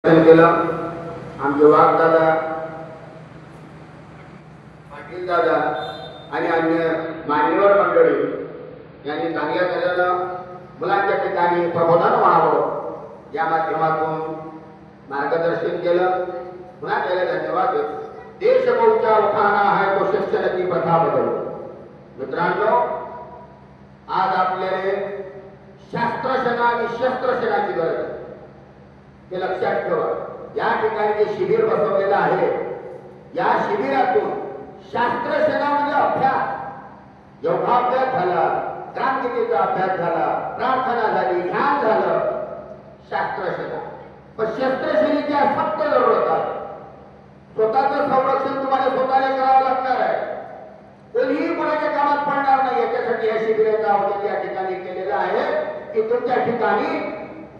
केलं आमचे वाघदादा पाटील दादा आणि अन्य मान्यवर मंडळी यांनी चांगल्या तऱ्हेनं मुलांच्या ठिकाणी प्रबोधन व्हावं या माध्यमातून मार्गदर्शन केलं। पुन्हा त्याला धन्यवाद देतो। देश बहुचा उठाना है तो शिक्षण की प्रथा बदलो। मित्रांनो, आज आपल्याला शास्त्रशना आणि शस्त्रशनाची गरज आहे, हे लक्षात ठेवा। या ठिकाणी जे शिबिर बसवलेलं आहे, या शिबिरातून शास्त्रशना म्हणजे अभ्यास, एवढा अभ्यास झाला, रामगीतेचा अभ्यास झाला, प्रार्थना झाली, ध्यान झालं, शास्त्रशना। पण शस्त्रशनीची सक्त जरूरत आहे। स्वतःचं संरक्षण तुम्हाला स्वतःला करावं लागणार आहे, कोणीही कोणाच्या कामात पडणार नाही। याच्यासाठी या शिबिराचं आयोजन या ठिकाणी केलेलं आहे की तुमच्या ठिकाणी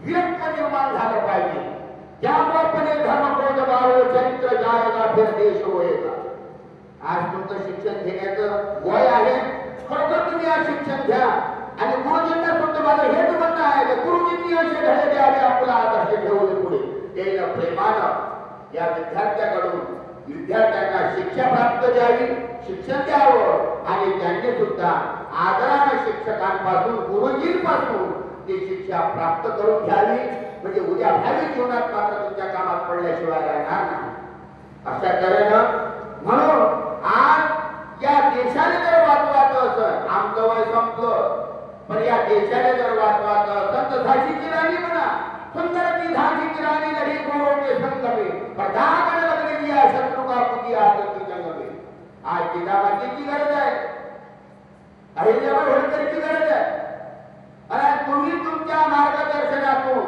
वीरत्व निर्माण झालं पाहिजे। त्यामुळे पण धर्म को जगावो, चरित्र जाएगा, फिर देश होएगा। आज तुमचं शिक्षण घेण्याचं वय आहे, खरोखर तुम्ही आज शिक्षण घ्या। आणि गुरुजींना सुद्धा माझं हेच म्हणणं आहे की गुरुजींनी असे धडे द्यावे, आपला आदर्श ठेवले पुढे त्याला प्रेमानं या विद्यार्थ्याकडून विद्यार्थ्यांना शिक्षा प्राप्त द्यावी, शिक्षण द्यावं आणि त्यांनी सुद्धा आदराने शिक्षकांपासून, गुरुजींपासून ती शिक्षा प्राप्त करून घ्यावी, म्हणजे उद्या भावी जीवनात मात्र तुमच्या कामात पडल्याशिवाय राहणार नाही। अशा तऱ्हेनं म्हणून आज या देशाने जर वाचवायचं असेल, आमचं वय संपलं, पण या देशाने जर वाचवायचं असेल तर झाशीची राणी म्हणा, सुंदर की झाशीची राणी लढी गोरों के संग में, प्रधान लगने दिया शत्रु का पुती आदती जंग में। आज जिजामातीची गरज आहे, अहिल्याबाई होळकरची गरज आहे। आणि तुम्ही तुमच्या मार्गदर्शनातून,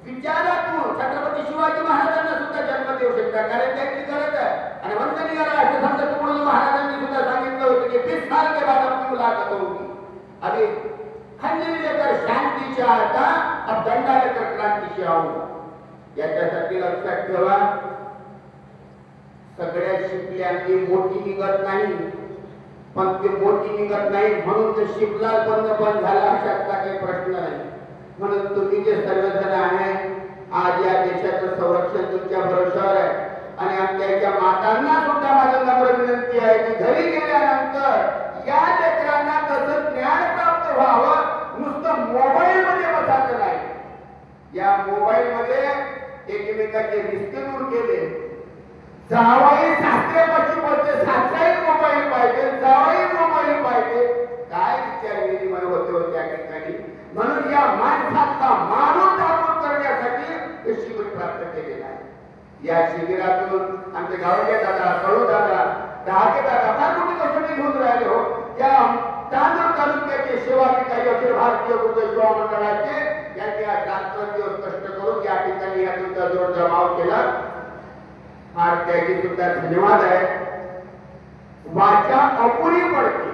विचारातून छत्रपती शिवाजी महाराजांना सुद्धा जन्म देऊ शकता, कारण त्याची गरज आहे। आणि वंदनीय राष्ट्रसंत तुकडोजी महाराजांनी सुद्धा सांगितलं होतं की 20 साल के बाद अपनी मुलाकात होगी। अभी खंजरी लेकर शांति से आता, अब डंडा लेकर क्रांति से आऊंगा। याच्यासाठी लक्षात ठेवा, सगळ्या शिकल्यांनी मोठी निघत नाही, पण ते मोठी निघत नाही म्हणून ते शिकलाल पण झाला अशातला काही प्रश्न नाही। म्हणून तुम्ही जे सर्वजण आहे, आज या देशाचं संरक्षण तुमच्या भरोशावर आहे। आणि आमच्या मातांना सुद्धा माझं नम्र विनंती आहे की घरी गेल्यानंतर या लेकरांना तसं ज्ञान प्राप्त व्हावं, नुसतं मोबाईल मध्ये बसायचं नाही। या मोबाईल मध्ये एकमेकांचे रिश्ते दूर केले, जावाई सासऱ्यापाशी बोलते, सासराही मोबाईल पाहिजे, जावाई मोबाईल पाहिजे, काय विचार विनिमय होते त्या ठिकाणी। म्हणून या माणसाचा माणूस जागृत करण्यासाठी हे शिबिर प्राप्त केलेलं आहे। या शिबिरातून आमचे गावचे दादा, कळू दादा, दहाके दादा फार मोठी कसोटी घेऊन राहिले हो। या तांदूळ तालुक्याचे सेवाधिकारी अखिल भारतीय गुरुदेव सेवा मंडळाचे यांनी आज रात्रंदिवस कष्ट करून या ठिकाणी या तुमचा जोर जमाव केला, फार त्याची सुद्धा धन्यवाद आहे। वाचा अपुरी पडते,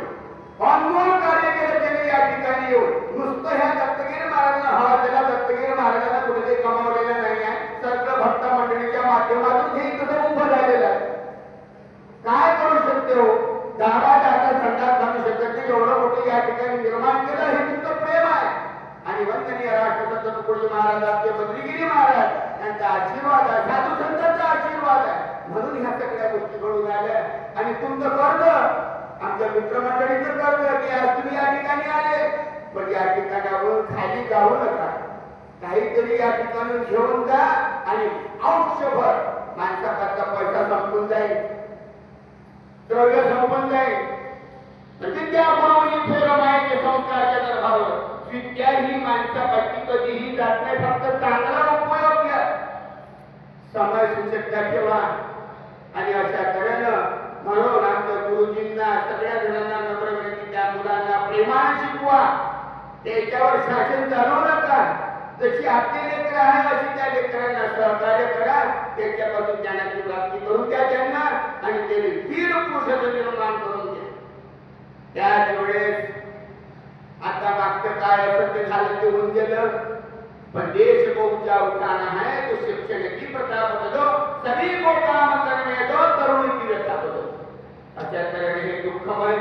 अनमोल कार्य केलं त्याने या ठिकाणी येऊन। नुसतं ह्या दत्तगिरी महाराजांना हवा दिला, दत्तगिरी महाराजांना कुठे कमावलेलं नाही आहे, सगळं भक्त मंडळीच्या माध्यमातून हे इथं उभं झालेलं आहे। काय करू शकते हो, दारा दादा संघात बांधू शकत नाही, एवढं मोठं या ठिकाणी निर्माण केलं, हे तुमचं प्रेम आहे। आणि वंदनीय राष्ट्रसंत तुकडोजी महाराज, आपले बद्रीगिरी महाराज यांचा आशीर्वाद आहे, साधू संतांचा आशीर्वाद आहे, म्हणून ह्या सगळ्या गोष्टी घडून आल्या। आणि तुमचं कर्ज, आमच्या मित्रमंडळीचं कर्ज की आज तुम्ही या ठिकाणी आले, पण या ठिकाणावरून खाली जाऊ नका, काहीतरी या ठिकाणी घेऊन जा। आणि आयुष्यभर माणसाचा पैसा संपून जाईल, द्रव्य संपून जाईल, विद्या गुरुनी थोर मायेचे संस्काराच्या दरबारावर विद्या ही माणसापाठी कधीही जात नाही, फक्त चांगला उपयोग घ्या, समय सुचकता ठेवा। आणि अशा तऱ्हेनं म्हणून आमच्या गुरुजींना, सगळ्या जणांना नम्र विनंती, त्या मुलांना प्रेमाने शिकवा, त्याच्यावर शासन चालवू नका। जशी आपली लेकरं आहे अशी त्या लेकरांना सहकार्य करा, त्याच्यापासून ज्ञानाची प्राप्ती करून द्या त्यांना, आणि ते वीर पुरुषाचं निर्माण करून द्या। त्याच वेळेस आता मागचं काय असं ते झालं, ते होऊन गेलं, पण देश को ऊंचा उठाना है तो शिक्षण की प्रथा बदलो, सभी को काम करने दो, तरुणी की व्यथा बदलो। अशा तऱ्हेने हे दुःखमय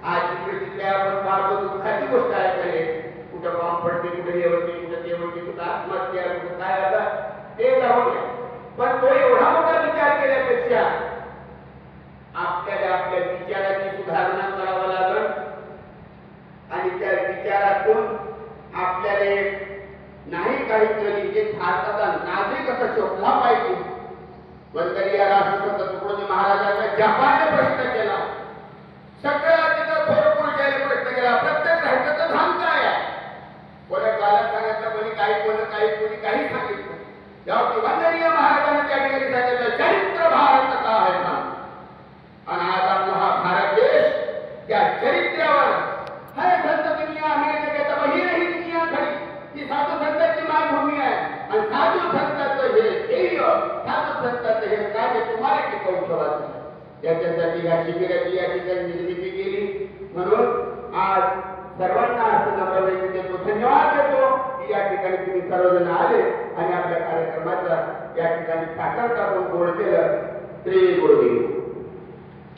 आज इकडे तिकडे आपण पाहतो, दुःखाची गोष्ट आहे। कुठं बॉम्ब पडते, कुठे हे होते, कुठे ते होते, कुठं आत्महत्या, कुठं काय होतं, ते जाऊ द्या, पण तो एवढा मोठा विचार केल्यापेक्षा आपल्याला आपल्या विचाराची सुधारणा करावं लागेल आणि त्या विचारातून आपल्याला नाही काहीतरी जे भारताचा नागरिक असा शोधला पाहिजे. वंदनीय राष्ट्रसंत तुकडोजी महाराजांना जपानने प्रश्न केला, सगळ्या तिथं भरपूर ज्याने प्रश्न केला, प्रत्येक राष्ट्राचं धाम काय आहे? कोणी काला सांगितलं, कोणी काही सांगितलं. जेव्हा वंदनीय महाराजांना त्या ठिकाणी सांगितलं चरित्र भारत का आहे ना, आणि आज आपला हा भारत देश त्या चरित्रावर है. संत दुनिया अमेरिका कहता वही रही दुनिया खड़ी, ती साधू संतांची मायभूमी आहे आणि साधू संतांचं हे ध्येय, साधू संतांचं हे कार्य तुम्हाला टिकवून ठेवायचं. याच्यासाठी या शिबिराची या ठिकाणी निर्मिती केली. म्हणून आज सर्वांना असं नम्रपणे देतो, धन्यवाद देतो की या ठिकाणी तुम्ही सर्वजण आले आणि आपल्या कार्यक्रमाचा या ठिकाणी साकार टाकून गोड केलं. श्री गुरुदेव.